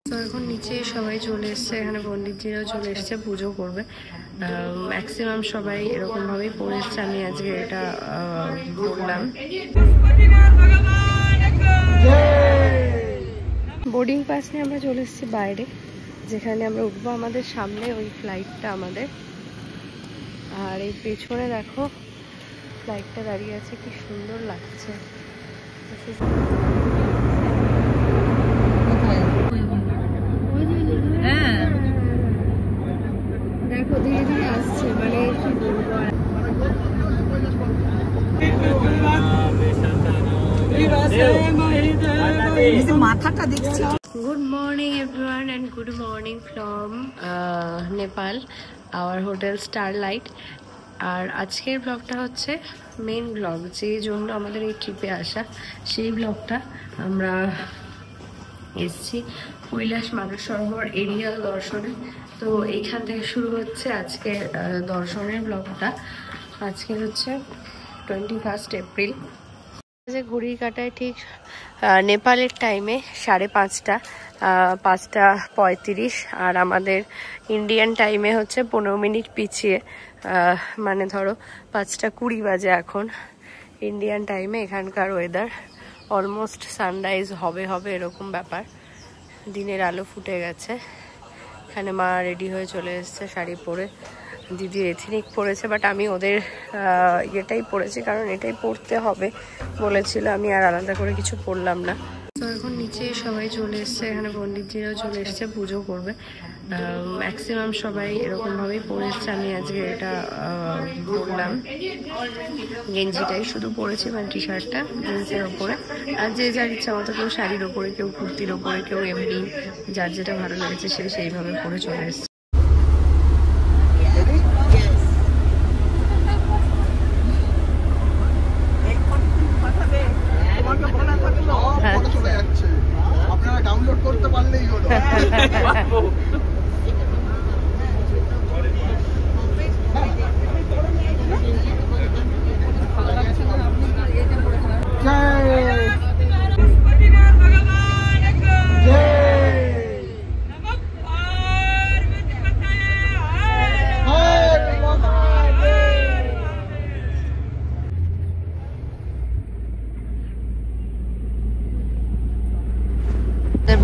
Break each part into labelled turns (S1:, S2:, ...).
S1: তো এখন নিচে সবাই চলে এসছে, এখানে পণ্ডিতজিরাও চলে এসছে, পুজো করবে। ম্যাক্সিমাম সবাই এরকম ভাবেই পড়ে এসছে, আমি আজকে এটা বললাম। বোর্ডিং পাস নিয়ে আমরা চলে এসেছি বাইরে, যেখানে আমরা উঠবো। আমাদের সামনে ওই ফ্লাইটটা আমাদের, আর এই পেছনে দেখো ফ্লাইটটা দাঁড়িয়ে আছে, কি সুন্দর লাগছে। দেখো ধীরে ধীরে আসছে, মানে কি বলবো, মাথাটা দেখছি। Good morning everyone and good morning from Nepal, our hotel Starlight. আর আজকের ব্লগটা হচ্ছে মেন ব্লগ, যে জন্য আমাদের এই ট্রিপে আসা, সেই ব্লগটা। আমরা এসছি কৈলাস মানস সরোবর এরিয়াল দর্শনে। তো এইখান থেকে শুরু হচ্ছে আজকের দর্শনের ব্লগটা। আজকে হচ্ছে 21 এপ্রিল। যে ঘড়ির কাঁটায় ঠিক নেপালের টাইমে 5:30, 5:35, আর আমাদের ইন্ডিয়ান টাইমে হচ্ছে 15 মিনিট পিছিয়ে, মানে ধরো 5:20 বাজে এখন ইন্ডিয়ান টাইমে। এখানকার ওয়েদার অলমোস্ট সানরাইজ হবে এরকম ব্যাপার। দিনের আলো ফুটে গেছে। এখানে মা রেডি হয়ে চলে এসছে শাড়ি পরে, দিদি এথনিক পরেছে, বাট আমি ওদের এটাই পরেছি কারণ এটাই পরতে হবে বলেছিল, আমি আর আলাদা করে কিছু পরলাম না। তো এখন নিচে সবাই চলে এসছে, এখানে পণ্ডিতজিরাও চলে এসছে, পুজো করবে। ম্যাক্সিমাম সবাই এরকম ভাবেই পরে এসছে, আমি আজকে এটা বললাম। গেঞ্জিটাই শুধু পরেছি, মানে টি শার্টটা জিন্সের ওপরে। আর যে যার ইচ্ছা মতো, কেউ শাড়ির ওপরে, কেউ কুর্তির ওপরে, কেউ এমনি যার যেটা ভালো লেগেছে সে সেইভাবে পরে চলে এসছে।
S2: আপনারা ডাউনলোড করতে পারলেই হলো।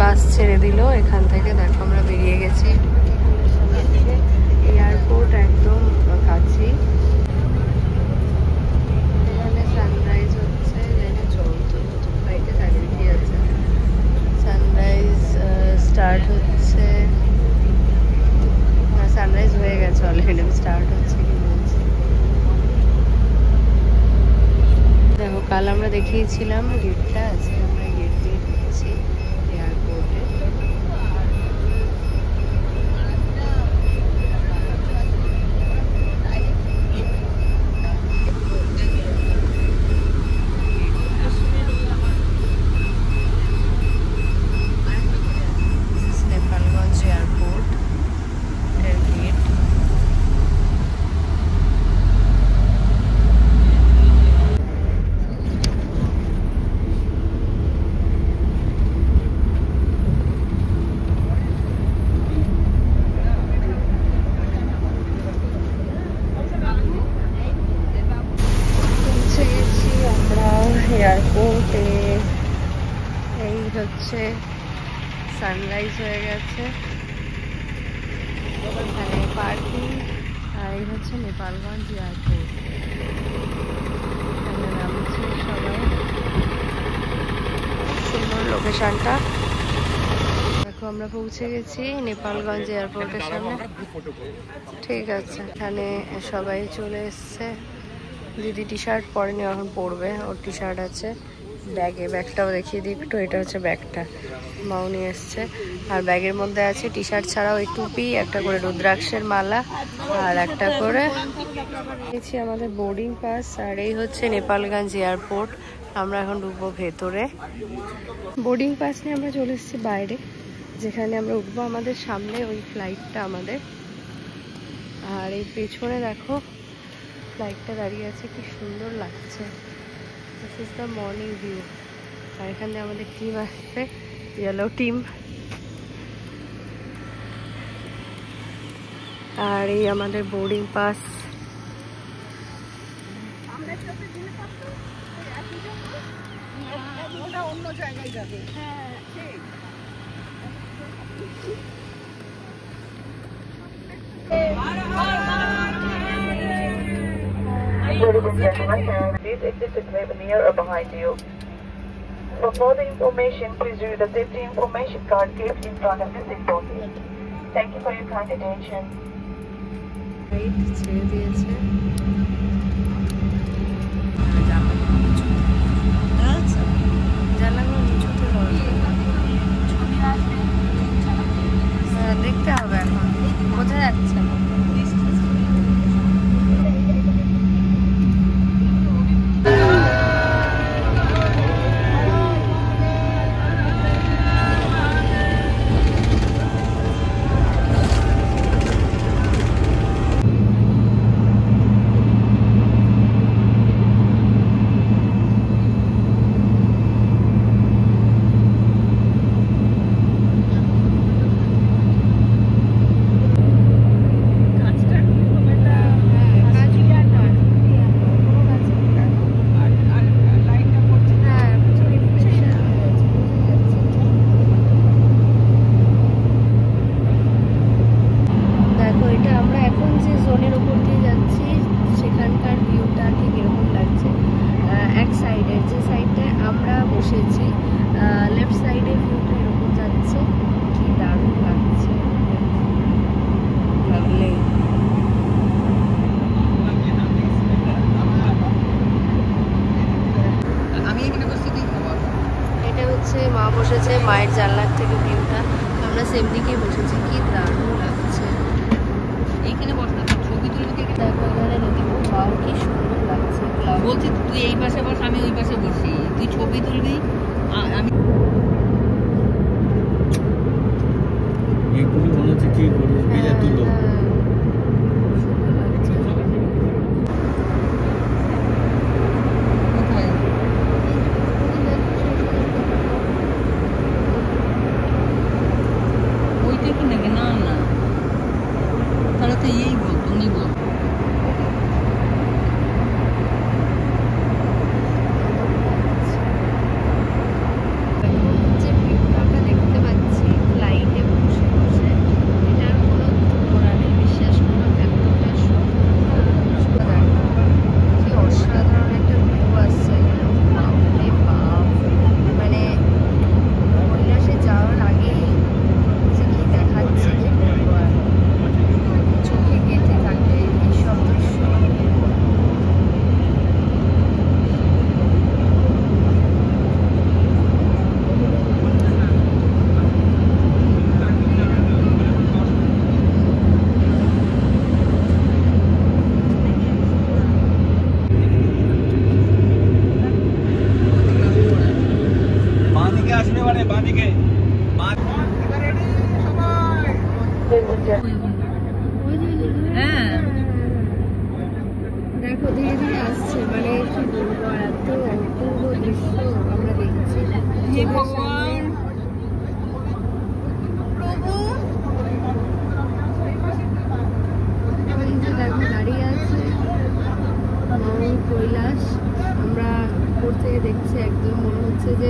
S1: বাস ছেড়ে দিল এখান থেকে, দেখো আমরা বেরিয়ে গেছি। এয়ারপোর্ট একদম কাছেই। এখানে সানরাইজ হচ্ছে, ফ্লাইটে চারিদিকে আছে। সানরাইজ স্টার্ট হচ্ছে, সানরাইজ হয়ে গেছে অলরেডি, স্টার্ট হচ্ছে কি বলছে। দেখো কাল আমরা দেখিয়েছিলাম গেটটা আছে, আমরা গেট দিয়ে ঢুকছি এয়ারপোর্টে। নেপালগঞ্জ এয়ারপোর্ট এর গেট। এয়ারপোর্টে এই হচ্ছে সানরাইজ হয়ে গেছে, এখানে পার্কিং। আর এই হচ্ছে নেপালগঞ্জ এয়ারপোর্ট, এখানে নামছে সবাই। সুন্দর লোকেশনটা দেখো, আমরা পৌঁছে গেছি নেপালগঞ্জ এয়ারপোর্টের সামনে। ঠিক আছে, এখানে সবাই চলে এসছে। দিদি টি শার্ট পরেনি, এখন পরবে, ওর টি শার্ট আছে ব্যাগে। ব্যাগটাও দেখিয়ে দিই একটু, এটা হচ্ছে ব্যাগটা মাও নিয়ে এসছে। আর ব্যাগের মধ্যে আছে টি শার্ট ছাড়াও ওই টুপি, একটা করে রুদ্রাক্ষের মালা, আর একটা করে নিয়েছি আমাদের বোর্ডিং পাস। আর এই হচ্ছে নেপালগঞ্জ এয়ারপোর্ট। আমরা এখন ঢুকবো ভেতরে। বোর্ডিং পাস নিয়ে আমরা চলে এসেছি বাইরে, যেখানে আমরা উঠবো। আমাদের সামনে ওই ফ্লাইটটা আমাদের, আর এই পেছনে দেখো ফ্লাইটটা দাঁড়িয়ে আছে, কি সুন্দর লাগছে। This is the morning view. আর এখানে আমাদের টিম আসছে, ইয়েলো টিম। আর এই আমাদের বোর্ডিং পাস।
S2: অন্য জায়গায় যাবে।
S3: Ladies and gentlemen, please exit the cabin near or behind you. For further information, please read the safety information card kept in front of the seatbelt. Thank you for your kind attention.
S1: ছেড়ে দিয়েছে। জানলাগুলো নিচুতে দেখতে হবে, এখন বোঝা যাচ্ছে না। Left সাইডে ভিউটা এরকম যাচ্ছে, কি দারুণ লাগছে লাগলে। এটা হচ্ছে মা বসেছে, মায়ের জানলার থেকে ভিউটা আমরা সেম দিকেই বসেছি, কি দারুণ লাগছে।
S4: এইখানে বসা ছবি তুলবি,
S1: দেখো এখানে নদী, বাউ কি সুন্দর লাগছে।
S4: বলছি তুই এই পাশে বস, আমি ওই পাশে বসি, তুই ছবি তুলবি আমি।
S5: এগুলো মনে হচ্ছে কি করে ভেজা তুলো।
S4: ওইটা কি নাকি? না না, তাহলে তো এই বলতো, উনি বলতো।
S1: দেখো ধীরে ধীরে আসছে, মানে কি বলবো, এত অপূর্ব দৃশ্য আমরা দেখছি। দেখো দাঁড়িয়ে আছে মাউন্ট কৈলাস, আমরা উপর থেকে দেখছি, একদম মনে হচ্ছে যে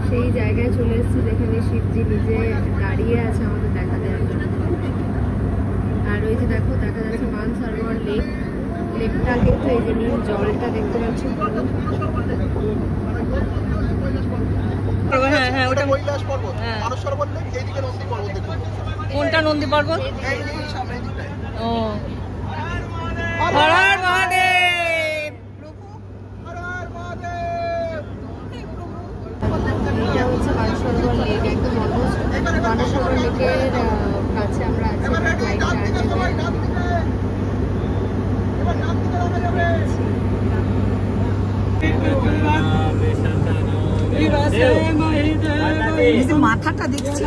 S1: সেই জায়গায় চলে এসেছি যেখানে শিবজি নিজে দাঁড়িয়ে আছে আমাদের দেখা দেওয়ার জন্য। আর ওই যে দেখো দেখা যাচ্ছে মানসরোবর লেক, লেকটা কিন্তু এই যে নীল জলটা দেখতে পাচ্ছি।
S4: হ্যাঁ হ্যাঁ, ওটা
S2: কৈলাস পর্বত, মানসরোবর লেক, এইদিকে নন্দী পর্বত দেখুন।
S4: কোনটা নন্দী পর্বত?
S2: এই সামনে দিকটায়।
S4: ও হর হর মহাদেব।
S1: এটা হচ্ছে মানসরোবর লেক, একদম অলমোস্ট মানসরোবর লেকের কাছে আমরা আছি।
S4: মাথাটা দেখছি।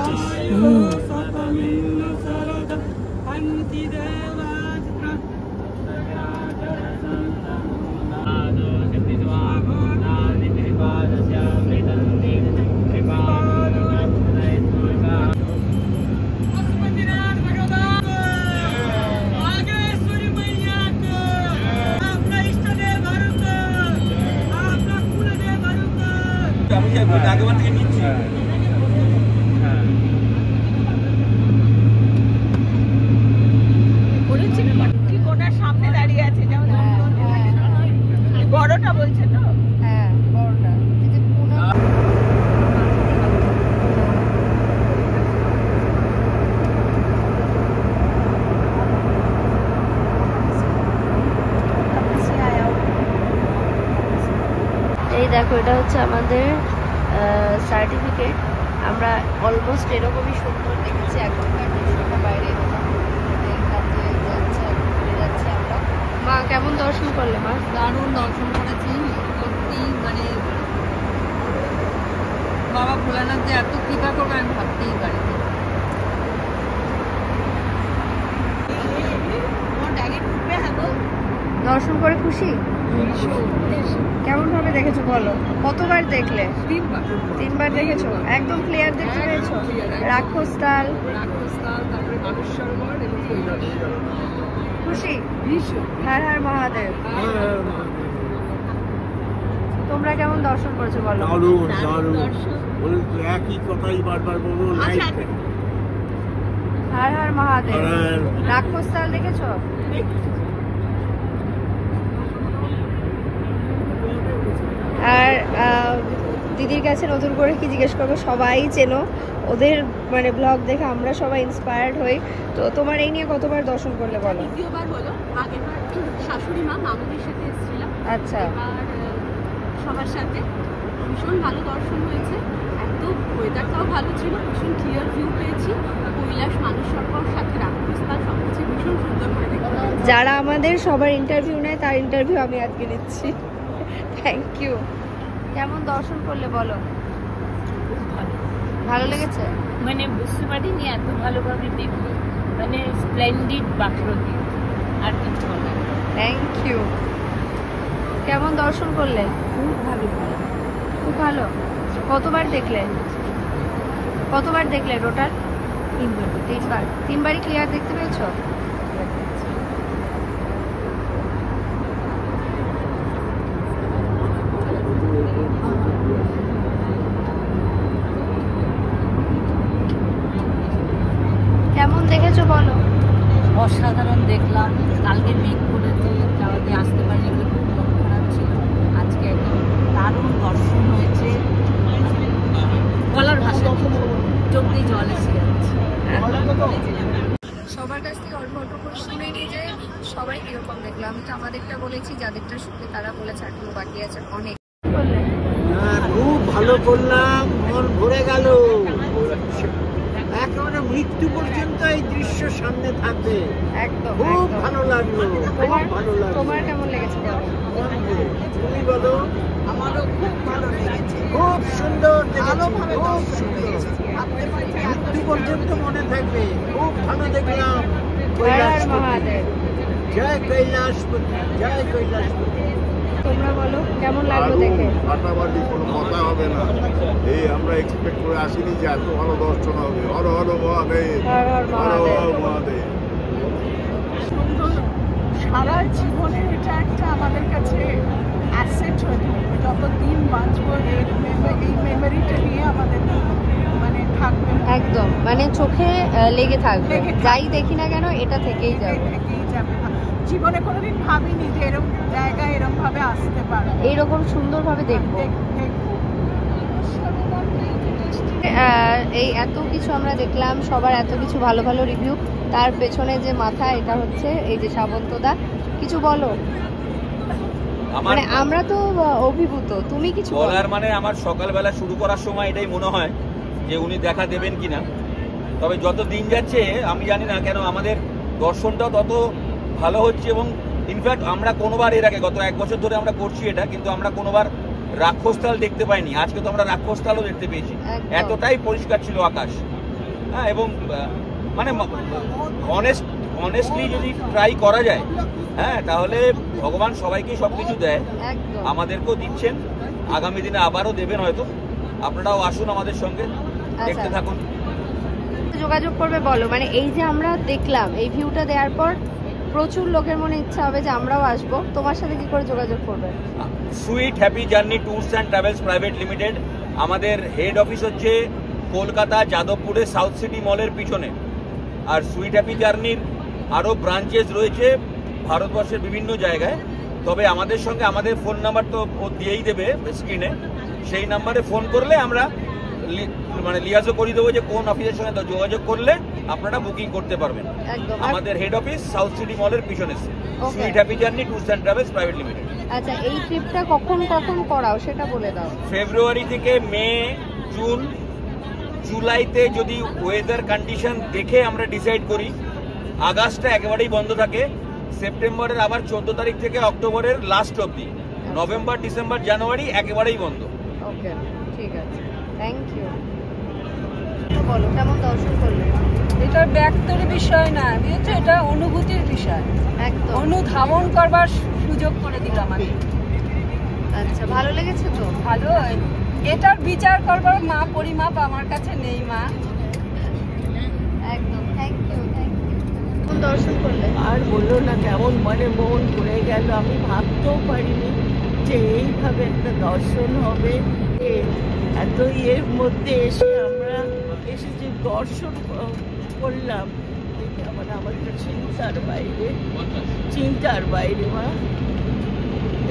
S1: এটা হচ্ছে আমাদের সার্টিফিকেট। আমরা অলমোস্ট এরকমই সুন্দর দেখেছি এখনকার দৃশ্যটা বাইরে যাচ্ছে আমরা। মা কেমন দর্শন করলে? মা
S4: দারুণ দর্শন করেছি সত্যি, মানে বাবা ভোলানাথ যে এত কৃপা করবে আমি ভাবতেই পারি।
S1: দর্শন করে খুশি? কেমন ভাবে দেখেছো বলো? কতবার দেখলে? 3বার দেখেছো? একদম ক্লিয়ার দেখতে পেয়েছো? রাক্ষসতাল, খুশি? হর হর মহাদেব। তোমরা কেমন দর্শন করেছো বলো?
S5: দারুণ দারুণ, বলে তো একই কথাই বারবার বলবো।
S1: হর হর মহাদেব। রাক্ষসতাল দেখেছো? আর দিদির কাছে নতুন করে কি জিজ্ঞেস করবো? সবাই চেনো ওদের, মানে ব্লগ দেখে আমরা সবাই ইন্সপায়ার্ড হই। তো তোমার এই নিয়ে কতবার দর্শন করলে বলো?
S6: দ্বিতীয়বার হলো। আগেরবার শাশুড়ি মা মামুনির সাথে এসেছিলাম।
S1: আচ্ছা।
S6: এবার সবার সাথে ভীষণ ভালো দর্শন হয়েছে। এত ওয়েদারটাও ভালো ছিল, ভীষণ ক্লিয়ার ভিউ পেয়েছি। কৈলাস, মানস সরোবর, সাথে রাক্ষসতাল সবকিছু ভীষণ সুন্দর করে দেখতে।
S1: যারা আমাদের সবার ইন্টারভিউ নেয় তার ইন্টারভিউ আমি আজকে নিচ্ছি। Thank you. কেমন দর্শন করলে বলো? ভালো লেগেছে?
S7: মানে বুঝতে পারিনি এত ভালোভাবে দেখবো, মানে স্প্লেন্ডিড বাকরতি, আর কিছু বলে।
S1: Thank you. কেমন দর্শন করলে?
S7: খুব ভালো ভালো
S1: খুব ভালো। কতবার দেখলে? কতবার দেখলে টোটাল? 3বার। 3বারই ক্লিয়ার দেখতে পেয়েছো? কেমন দেখেছো বলো?
S7: অসাধারণ দেখলাম। কালকে মেঘ করেছে, যাওয়াতে আসতে পারিনি, খুব মন খারাপ ছিল। আজকে একদম দারুণ দর্শন হয়েছে, বলার ভাষা নেই, চোখ দিয়ে জল এসে যাচ্ছে।
S1: সবার কাছ থেকে অল্প অল্প করে শুনে নিয়ে যে সবাই কিরকম দেখলাম। তো আমাদেরটা বলেছি, যাদেরটা শুনে তারা বলেছে এখনো বাকি আছে অনেক।
S5: খুব ভালো করলাম, মন ভরে গেল। একেবারে মৃত্যু পর্যন্ত এই দৃশ্য সামনে থাকবে।
S1: একদম
S5: খুব ভালো লাগলো, খুব ভালো লাগলো।
S1: তোমার কেমন লেগেছে বলো?
S5: তুমি বলো।
S2: আমারও খুব ভালো লেগেছে।
S5: খুব সুন্দর,
S2: ভালোভাবে
S5: খুব
S2: দর্শন
S5: সুন্দর,
S2: হয়েছে।
S5: মৃত্যু পর্যন্ত মনে থাকবে। খুব ভালো দেখলাম।
S1: হর হর মহাদেব।
S5: জয় কৈলাসপতি, জয় কৈলাসপতি।
S1: তোমরা বলো কেমন লাগলো দেখে?
S8: ফাটাফাটি কোনো কথা হবে না। এই আমরা এক্সপেক্ট করে আসিনি যে এত ভালো দর্শন হবে। হর হর মহাদেব,
S1: হর হর
S8: হর
S1: মহাদেব।
S8: হর মহাদেব।
S2: সুন্দর। সারা জীবনে এটা একটা আমাদের কাছে অ্যাসেট হয়ে থাকবে। যত দিন বাঁচবো এই মেমোরিটা নিয়ে আমাদের মানে থাকবে।
S1: একদম, মানে চোখে লেগে থাকবে।
S2: লেগে থাকবে।
S1: যাই দেখি না কেন এটা থেকেই যাবে।
S2: থেকেই যাবে। জীবনে কোনোদিন ভাবিনি যে এরকম জায়গায় এরকম ভাবে আসতে পারবো,
S1: এইরকম সুন্দরভাবে দেখবো।
S2: দেখবো।
S1: এই এত কিছু আমরা দেখলাম, সবার এত কিছু ভালো ভালো রিভিউ, তার পেছনে যে মাথা, এটা হচ্ছে এই যে সাবন্তদা। কিছু বলো। মানে আমরা তো অভিভূত, তুমি কিছু
S9: বলার মানে আমার সকালবেলা শুরু করার সময় এটাই মনে হয় যে উনি দেখা দেবেন কিনা। তবে যত দিন যাচ্ছে আমি জানি না কেন আমাদের দর্শনটাও তত ভালো হচ্ছে। এবং ইনফ্যাক্ট আমরা কোনোবার এর আগে গত 1 বছর ধরে আমরা করছি এটা, কিন্তু আমরা কোনোবার রাক্ষসতাল দেখতে পাইনি। আজকে তো আমরা রাক্ষসতালও দেখতে পেয়েছি। এতটাই পরিষ্কার ছিল আকাশ। হ্যাঁ, এবং মানে অনেস্টলি যদি ট্রাই করা যায়, হ্যাঁ, তাহলে ভগবান সবাইকেই সবকিছু দেয়, আমাদেরকেও দিচ্ছেন, আগামী দিনে আবারও দেবেন হয়তো। আপনারাও আসুন আমাদের সঙ্গে, দেখতে থাকুন।
S1: যোগাযোগ করবে বলো, মানে এই যে আমরা দেখলাম, এই ভিউটা দেওয়ার পর প্রচুর লোকের মনে ইচ্ছা হবে যে আমরাও আসবো। তোমার সাথে কি করে যোগাযোগ করবে?
S9: Sweet happy journey tours and travels private limited. আমাদের হেড অফিস হচ্ছে কলকাতা যাদবপুরে সাউথ সিটি মলের পিছনে। আর সুইট হ্যাপি জার্নির আরও ব্রাঞ্চেস রয়েছে ভারতবর্ষের বিভিন্ন জায়গায়। তবে আমাদের সঙ্গে আমাদের ফোন নাম্বার তো ও দিয়েই দেবে স্ক্রিনে, সেই নাম্বারে ফোন করলে আমরা মানে লিয়াজও করে দেবো যে কোন অফিসের সঙ্গে যোগাযোগ করলে আপনারা বুকিং করতে পারবেন। আমাদের হেড অফিস সাউথ সিটি মলের পিছনে। Sweet happy journey tours and travels private limited.
S1: আচ্ছা, এই ট্রিপটা কখন কখন করাও সেটা বলে দাও।
S9: ফেব্রুয়ারি থেকে মে, জুন, জুলাইতে যদি ওয়েদার কন্ডিশন দেখে আমরা ডিসাইড করি। আগস্টটা একেবারেই বন্ধ থাকে। সেপ্টেম্বরের আবার 14 তারিখ থেকে অক্টোবরের লাস্ট অবধি। নভেম্বর, ডিসেম্বর, জানুয়ারি একেবারেই বন্ধ।
S1: ওকে, ঠিক আছে, থ্যাংক ইউ। বলো কেমন দর্শন করলে?
S4: এটা ব্যক্তর বিষয় না, বুঝেছো, এটা অনুভূতির বিষয়।
S1: একদম
S4: অনুধাবন করবার সুযোগ করে দিলাম আমি।
S1: আচ্ছা, ভালো লেগেছে তো?
S4: ভালো। এটার বিচার করবার মা পরিমাপ আমার কাছে নেই মা।
S1: একদম, থ্যাংক ইউ, থ্যাংক ইউ। কোন দর্শন করলে?
S2: আর বললো না, কেমন মানে মন পড়ে গেল। আমি ভাবতেও পারিনি যে এইভাবে একটা দর্শন হবে। এত ইয়ের মধ্যে এসে আমরা যে দর্শন করলাম, এটা মানে আমার চিন্তার বাইরে মা।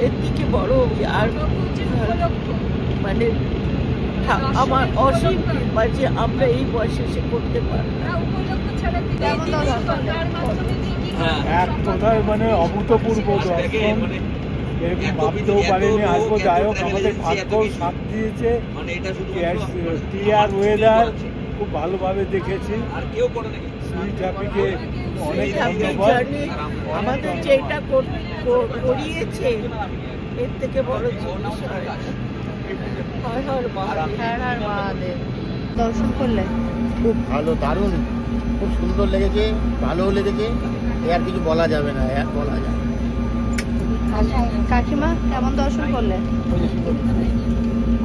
S2: এর থেকে বড় আর মানে আমার অসংখ্য যে আমরা এই বয়সে এসে করতে পারলাম।
S5: এক কথায় মানে অভূতপূর্ব দর্শন, এরকম ভাবতেও পারিনি আসবো। যাই হোক, আমাদের ভাগ্য সাথ দিয়েছে। ক্লিয়ার ওয়েদার, খুব ভালোভাবে দেখেছি। সুইট হ্যাপিকে অনেক ধন্যবাদ।
S2: আমাদের যেটা করিয়েছে এর থেকে বড় জিনিস হয়। হর হর
S1: মহাদেব। দর্শন করলে?
S10: খুব ভালো, দারুণ, খুব সুন্দর লেগেছে, ভালোও লেগেছে। আর কিছু বলা যাবে না, বলা যায়।
S1: কাকিমা কেমন দর্শন করলে?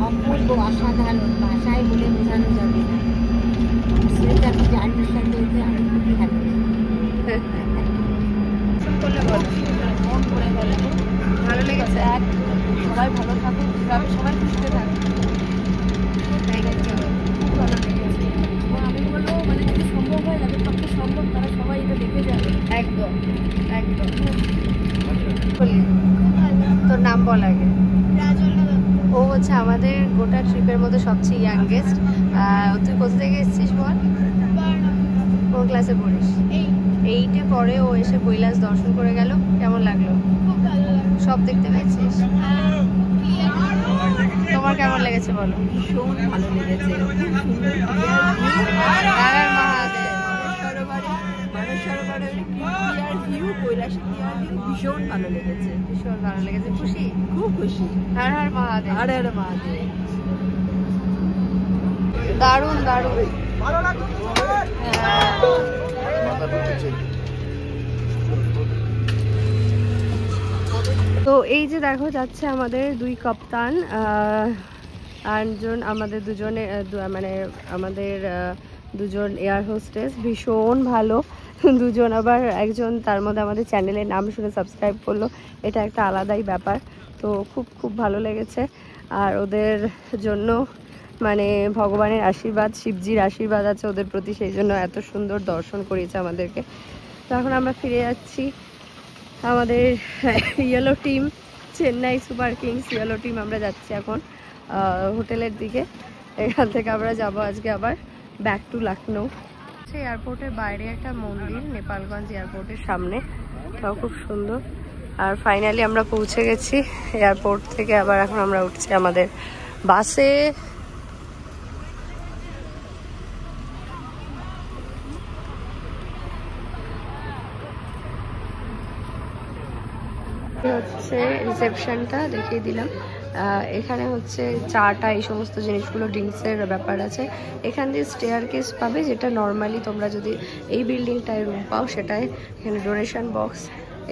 S7: অপূর্ব, অসাধারণ, ভাষায় বলে বোঝানো যাবে না। সেটা আমি জার্নির সাথে আমি খুবই হ্যাপি।
S1: করলে বলো,
S7: মন করে গেল।
S1: ভালো লেগেছে?
S7: সবাই ভালো থাকুক, সবাই খুশিতে থাকুক। ভালো লেগেছে। আমি বলবো মানে যদি সম্ভব হয়, যাদের পক্ষে সম্ভব তারা সবাই এটা দেখে যাবে।
S1: একদম, একদম। তোর নাম বল আগে। ও হচ্ছে আমাদের গোটা ট্রিপের মধ্যে সবচেয়ে ইয়াংগেস্ট। তুই কোথা থেকে এসেছিস বল? কোন ক্লাসে পড়িস? 8-এ পরে ও এসে কৈলাস দর্শন করে গেল। কেমন লাগলো? সব দেখতে পেয়েছিস? তোমার কেমন লেগেছে বলো?
S4: ভীষণ ভালো লেগেছে। ভীষণ ভালো লেগেছে,
S1: ভীষণ ভালো লেগেছে। খুশি?
S4: খুব খুশি।
S1: হর হর মহাদেব।
S4: হর হর মহাদেব।
S1: দারুণ দারুণ। তো এই যে দেখো যাচ্ছে আমাদের দুই কাপ্তান, আমাদের দুজনে মানে আমাদের দুজন এয়ার হোস্টেস, ভীষণ ভালো দুজন। আবার একজন তার মধ্যে আমাদের চ্যানেলের নাম শুনে সাবস্ক্রাইব করলো, এটা একটা আলাদাই ব্যাপার। তো খুব খুব ভালো লেগেছে। আর ওদের জন্য মানে ভগবানের আশীর্বাদ, শিবজির আশীর্বাদ আছে ওদের প্রতি, সেই জন্য এত সুন্দর দর্শন করিয়েছে আমাদেরকে। তো এখন আমরা ফিরে যাচ্ছি আমাদের yellow team, Chennai super kings yellow team. আমরা যাচ্ছি এখন হোটেলের দিকে। এখান থেকে আমরা যাব আজকে আবার ব্যাক টু লখনৌ। এয়ারপোর্টের বাইরে একটা মন্দির, নেপালগঞ্জ এয়ারপোর্টের সামনে, তাও খুব সুন্দর। আর ফাইনালি আমরা পৌঁছে গেছি এয়ারপোর্ট থেকে। আবার এখন আমরা উঠছি আমাদের বাসে। হচ্ছে রিসেপশনটা দেখিয়ে দিলাম। এখানে হচ্ছে চাটা, এই সমস্ত জিনিসগুলো, ড্রিঙ্কসের ব্যাপার আছে। এখান দিয়ে স্টেয়ার কেস পাবে, যেটা নর্মালি তোমরা যদি এই বিল্ডিংটায় রুম পাও সেটাই। এখানে ডোনেশন বক্স।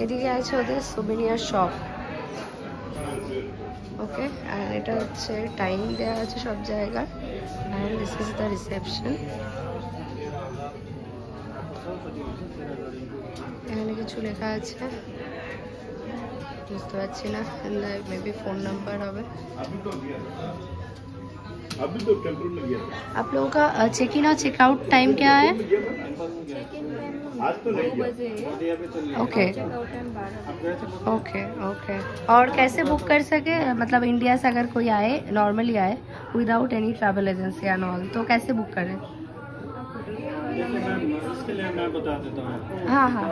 S1: এদিকে আছে ওদের সোভেনিয়ার শপ। ওকে, আর এটা হচ্ছে টাইম দেওয়া আছে সব জায়গায়। And this is the reception. এখানে কিছু লেখা আছে, বুঝতে পারছি না, মেবি ফোন নাম্বার হবে। आप लोगों का चेक इन और चेकआउट टाइम क्या है? Okay okay okay. और कैसे बुक कर सके, मतलब इंडिया से अगर कोई आए, नॉर्मली आए without any travel agency and all, तो कैसे बुक करें?
S5: इसके लिए मैं बता देता हूँ।
S1: हाँ हाँ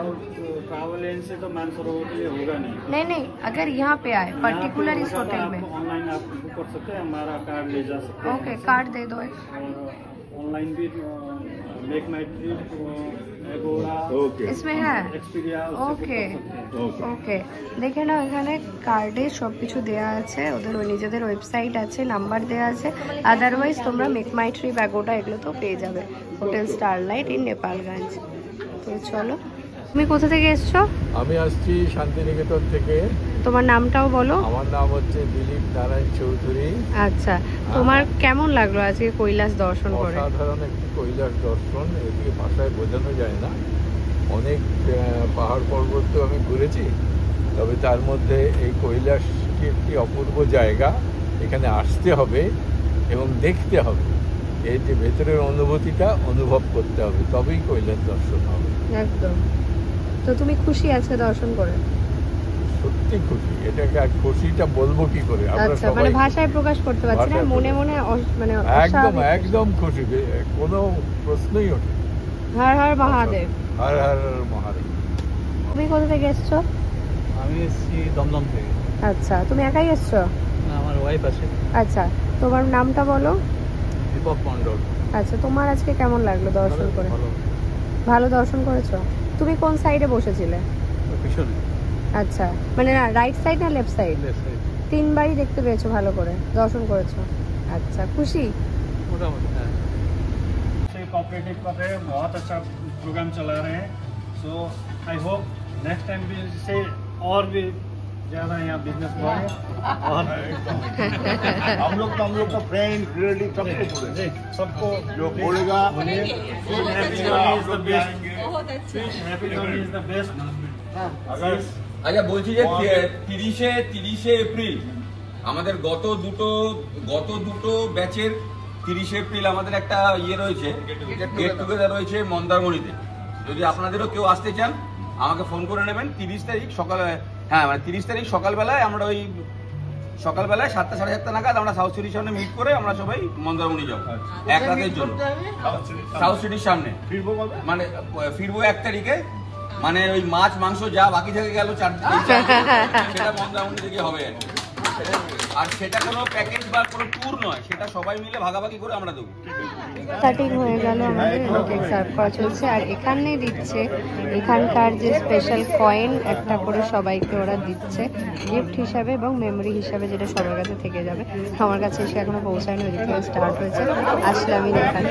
S5: ट्रैवल एजेंसी से तो मानसरोवर के लिए होगा नहीं।
S1: नहीं, अगर यहाँ पे आए पर्टिकुलर इस होटल में
S5: ऑनलाइन आप बुक कर सकते हैं, हमारा कार्ड ले जा सकते हैं।
S1: ओके, कार्ड दे दो एक।
S5: ऑनलाइन भी मेक माई ट्रिप, एगोरा
S1: इसमें है।
S5: एक्सपीरिया।
S1: ওকে দেখে নাও, এখানে কার্ডে সব কিছু দেওয়া আছে, ওদের নিজেদের ওয়েবসাইট আছে, নাম্বার দেওয়া আছে। আদারওয়াইজ তোমরা মেক মাই ট্রিপ এগোটা এগুলো তো পেয়ে যাবে। Hotel starlight in Nepalganj. তো চলো, তুমি কোথা থেকে এসছো?
S8: আমি আসছি শান্তিনিকেতন থেকে।
S1: তোমার নামটাও বলো।
S8: আমার নাম হচ্ছে দিলীপ নারায়ণ চৌধুরী।
S1: আচ্ছা, তোমার কেমন লাগলো আজকে কৈলাস দর্শন করে?
S8: অসাধারণ একটি কৈলাস দর্শন, এদিকে ভাষায় বোঝানো যায় না। অনেক পাহাড় পর্বত তো আমি ঘুরেছি, তবে তার মধ্যে এই কৈলাসটি একটি অপূর্ব জায়গা। এখানে আসতে হবে এবং দেখতে হবে, এর যে ভেতরের অনুভূতিটা অনুভব করতে হবে, তবেই কৈলাস দর্শন হবে।
S1: একদম। তো তুমি খুশি আজকে দর্শন করে?
S8: সত্যি খুশি। এটাকে আর খুশিটা বলবো কি করে, আমরা
S1: আচ্ছা,
S8: সবাই
S1: মানে ভাষায় প্রকাশ করতে পারছি না, মনে মনে মানে
S8: একদম খুশি, কোনো প্রশ্নই ওঠে।
S1: হর হর মহাদেব।
S8: হর হর মহাদেব।
S1: তুমি কোথা থেকে এসছো?
S5: আমি এসেছি দমদম থেকে।
S1: আচ্ছা, তুমি একাই এসছো?
S5: আমার ওয়াইফ আছে।
S1: আচ্ছা, তোমার নামটা বলো।
S5: দীপক মন্ডল।
S1: আচ্ছা, তোমার আজকে কেমন লাগলো দর্শন করে? ভালো দর্শন করেছো? তুমি কোন সাইডে বসেছিলে?
S5: পিছনে।
S1: আচ্ছা, মানে না রাইট সাইড না লেফট সাইড? তিনবারই দেখতে পেয়েছো, ভালো করে দর্শন করেছো। अच्छा खुशी
S5: कोऑपरेटिव कर रहे हैं, बहुत अच्छा प्रोग्राम चला रहे हैं। सो आई होप नेक्स्ट टाइम भी से और भी ज़्यादा यहाँ बिजनेस बढ़े। और
S8: हम लोग का फ्रेंड रिलेटिव सबको जो बोलेगा
S9: আচ্ছা বলছি যে 30শে এপ্রিল আমাদের গত দুটো ব্যাচের 30শে এপ্রিল আমাদের একটা ইয়ে রয়েছে, গেট টুগেদার রয়েছে মন্দারমণিতে। যদি আপনাদেরও কেউ আসতে চান আমাকে ফোন করে নেবেন। 30 তারিখ সকালে, হ্যাঁ মানে 30 তারিখ সকালবেলায় আমরা ওই সকালবেলায় 7টা সাড়ে 7টা নাগাদ আমরা সাউথ সিটির সামনে মিট করে আমরা সবাই মন্দারমণি যাবো এক রাতের জন্য। সাউথ সিটির সামনে মানে ফিরবো 1 তারিখে, মানে ওই মাছ মাংস যা বাকি থেকে গেল 4 সেটা মন্দারমণি থেকে হবে। আর সেটা কোনো প্যাকেজ বা কোনো ট্যুর নয়, সেটা সবাই মিলে ভাগাভাগি করে আমরা দেবো।
S1: স্টার্টিং হয়ে গেল, আমাদের কেক সার্ভ করা চলছে। আর এখানে দিচ্ছে এখানকার যে স্পেশাল কয়েন একটা করে সবাইকে ওরা দিচ্ছে গিফট হিসাবে এবং মেমোরি হিসাবে, যেটা সবার কাছে থেকে যাবে। আমার কাছে এসে এখনো পৌঁছায়নি, ওই থেকে স্টার্ট হয়েছে, আসলে আমি এখানে।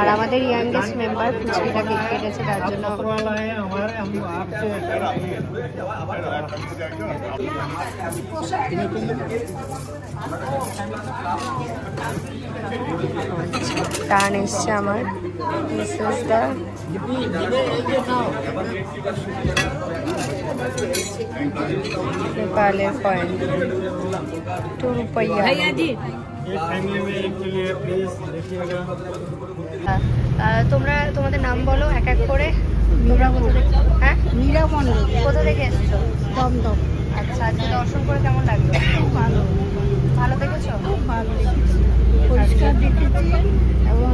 S1: আর আমাদের ইয়াংগেস্ট মেম্বার কুচকিটা কেক কেটেছে, তার জন্য টান এসছে আমার মিসেসটা। नेपालेर कॉइन 2 रुपया। তোমরা তোমাদের নাম বলো এক এক করে। তোমরা কোথা থেকে? হ্যাঁ, মীরা মন্ডল। কোথা থেকে এসছো? দমদম। আচ্ছা, আজকে দর্শন করে কেমন লাগলো? খুব ভালো। ভালো দেখেছো? খুব ভালো দেখেছি, পরিষ্কার দেখেছি। এবং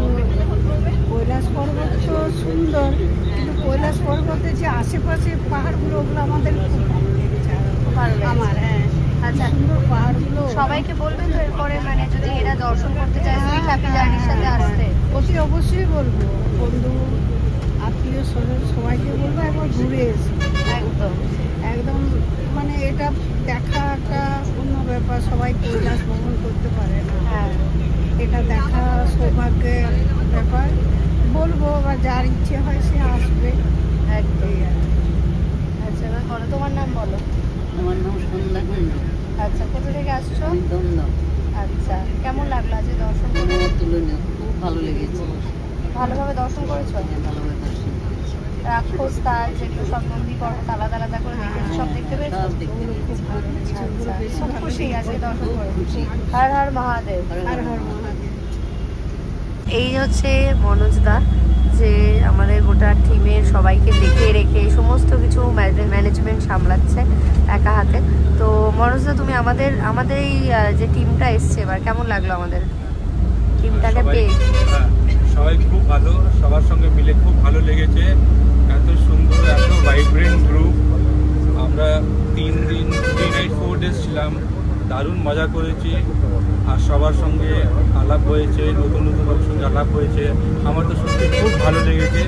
S1: কৈলাস পর্বত তো সুন্দর, কিন্তু কৈলাস পর্বতের যে আশেপাশে পাহাড়গুলো ওগুলো আমাদের খুব ভালো লাগে আমার। হ্যাঁ, আচ্ছা, সুন্দর পাহাড়গুলো। সবাইকে বলবেন তো এরপরে, মানে যদি এরা দর্শন করতে চায় সুইট হ্যাপি জার্নির সাথে আসতে? অতি অবশ্যই বলবো, বন্ধু আত্মীয় স্বজন সবাইকে বলবো একবার ঘুরে এসে। একদম একদম, মানে এটা দেখা একটা অন্য ব্যাপার, সবাই কৈলাস ভ্রমণ করতে পারে না। হ্যাঁ, এটা দেখা সৌভাগ্যের ব্যাপার। বলবো বা যার ইচ্ছে হয় সে আসবে। একদম। আচ্ছা, এবার বলো তোমার নাম বলো।
S7: আমার নাম সন্ধ্যা কুণ্ডু।
S1: আচ্ছা, কোথা থেকে আসছো?
S7: দমদম।
S1: আচ্ছা, কেমন লাগলো আজকে দর্শন করে?
S7: তুলনীয়, খুব ভালো লেগেছে।
S1: ভালোভাবে দর্শন করেছো?
S7: ভালোভাবে দর্শন করেছি।
S1: রাক্ষস তাল যেগুলো সব নন্দী পর্বত আলাদা আলাদা করে দেখেছি, সব দেখতে পেয়েছো?
S7: খুব ভালো।
S1: খুব খুশি আজকে দর্শন করে। হর হর মহাদেব।
S7: হর হর মহাদেব।
S1: এই হচ্ছে মনোজদা, যে আমাদের গোটা টিমের সবাইকে দেখে রেখে সমস্ত কিছু ম্যানেজমেন্ট সামলাচ্ছে একা হাতে। তো মনোজদা, তুমি আমাদের এই যে টিমটা এসছে এবার, কেমন লাগলো আমাদের টিমটাকে পেয়ে?
S5: সবাই খুব ভালো, সবার সঙ্গে মিলে খুব ভালো লেগেছে। এত সুন্দর, এত ভাইব্রেন্ট গ্রুপ। আমরা 3 দিন 3 নাইট 4 ডেজ ছিলাম, দারুণ মজা করেছি। আর সবার সঙ্গে আলাপ হয়েছে, নতুন নতুন লোকের সঙ্গে আলাপ হয়েছে। আমার তো সত্যি খুব ভালো লেগেছে।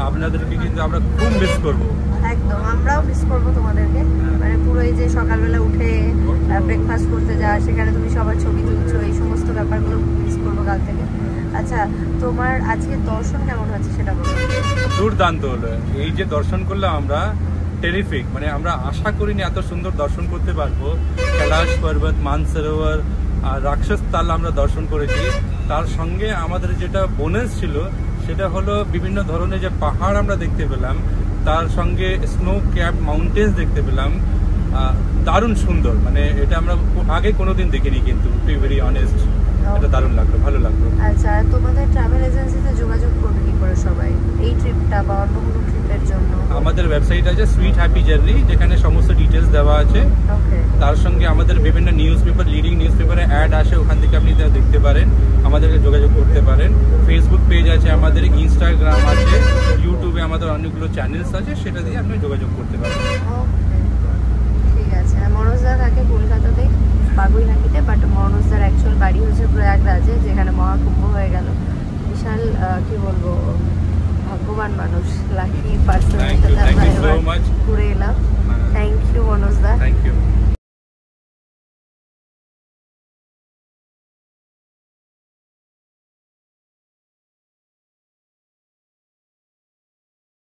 S5: আপনাদেরকে কিন্তু আমরা খুব মিস করবো।
S1: একদম, আমরাও মিস করবো তোমাদেরকে। মানে পুরো এই যে সকালবেলা উঠে ব্রেকফাস্ট করতে যাওয়া, সেখানে তুমি সবার ছবি তুলছো, এই সমস্ত ব্যাপারগুলো মিস করবো কাল থেকে। আচ্ছা, তোমার আজকে দর্শন কেমন হচ্ছে সেটা বলো।
S5: দুর্দান্ত হলো। এই যে দর্শন করলাম আমরা, টেরিফিক। মানে আমরা আশা করিনি এত সুন্দর দর্শন করতে পারবো। কৈলাস পর্বত, মানসরোবর আর রাক্ষস তাল আমরা দর্শন করেছি। তার সঙ্গে আমাদের যেটা বোনাস ছিল সেটা হলো বিভিন্ন ধরনের যে পাহাড় আমরা দেখতে পেলাম, তার সঙ্গে স্নো ক্যাপ মাউন্টেন্স দেখতে পেলাম। দারুণ সুন্দর, মানে এটা আমরা আগে কোনোদিন দেখিনি, কিন্তু টু বি ভেরি অনেস্ট এটা দারুণ লাগলো, ভালো লাগলো।
S1: আচ্ছা, তোমাদের ট্রাভেল এজেন্সিতে যোগাযোগ করবে কি করে সবাই এই ট্রিপটা বা অন্য কোনো ট্রিপের জন্য?
S5: আমাদের ওয়েবসাইট আছে সুইট হ্যাপি জার্নি, যেখানে সমস্ত ডিটেলস দেওয়া আছে। তার সঙ্গে আমাদের বিভিন্ন নিউজ পেপার, লিডিং নিউজ পেপারে অ্যাড আসে, ওখান থেকে আপনি দেখতে পারেন, আমাদেরকে যোগাযোগ করতে পারেন। ফেসবুক পেজ আছে আমাদের, ইনস্টাগ্রাম আছে, ইউটিউবে আমাদের অনেকগুলো চ্যানেলস আছে, সেটা দিয়ে আপনি যোগাযোগ করতে পারেন।
S1: ঠিক আছে। মনোজদা থাকে কলকাতাতেই, বাগুইহাটিতে, বাট মনোজদার অ্যাকচুয়াল বাড়ি হচ্ছে প্রয়াগরাজে, যেখানে মহাকুম্ভ হয়ে গেল। বিশাল কি বলবো, ভাগ্যবান মানুষ, লাকি পার্সন, ঘুরে এলাম। থ্যাংক ইউ মনোজদা।
S5: Thank you.